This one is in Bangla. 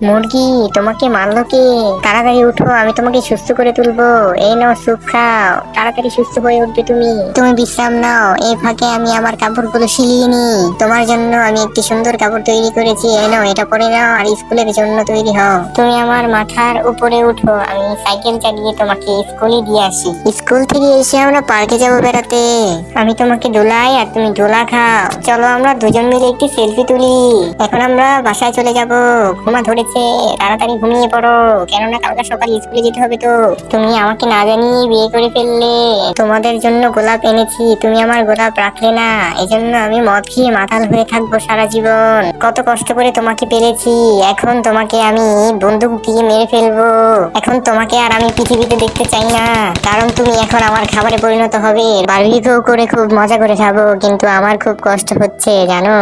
মুরগি, তোমাকে মারলো কে? তাড়াতাড়ি উঠো, আমি তোমাকে সুস্থ করে তুলবো। এই নাও স্যুপ খাও, তাড়াতাড়ি সুস্থ হয়ে উঠবে তুমি। তুমি বিশ্রাম নাও, এই ফাঁকে আমি আমার কাপড়গুলো সিলিয়ে নি। তোমার জন্য আমি একটি সুন্দর কাপড় তৈরি করেছি, এই নাও এটা পরে নাও আর স্কুলের জন্য তৈরি হও। তুমি আমার মাথার উপরে উঠো, আমি সাইকেল চালিয়ে তোমাকে স্কুলে দিয়ে আসি। স্কুল থেকে এসে আমরা পার্কে যাবো বেড়াতে। আমি তোমাকে দোলাই আর তুমি দোলা খাও। চলো আমরা দুজন মিলে একটি সেলফি তুলি। এখন আমরা বাসায় চলে যাব, ঘুমা ধরেছে, তাড়াতাড়ি ঘুমিয়ে পড়ো, কেননা কালকে সকালে স্কুলে যেতে হবে। তো তুমি আমাকে না জানিয়ে বিয়ে করে ফেললে। তোমাদের জন্য গোলাপ এনেছি, তুমি আমার গোলাপ রাখলে না, এজন্য আমি মদ খেয়ে মাতাল হয়ে থাকবো সারা জীবন। কত কষ্ট করে তোমাকে পেরেছি, এখন তোমাকে আমি বন্দুক দিয়ে মেরে ফেলবো। এখন তোমাকে আর আমি পৃথিবীতে দেখতে চাই না, কারণ তুমি এখন আমার খাবারে পরিণত হবে। বারবিকিউ করে খুব মজা করে খাবো, কিন্তু আমার খুব কষ্ট হচ্ছে জানো।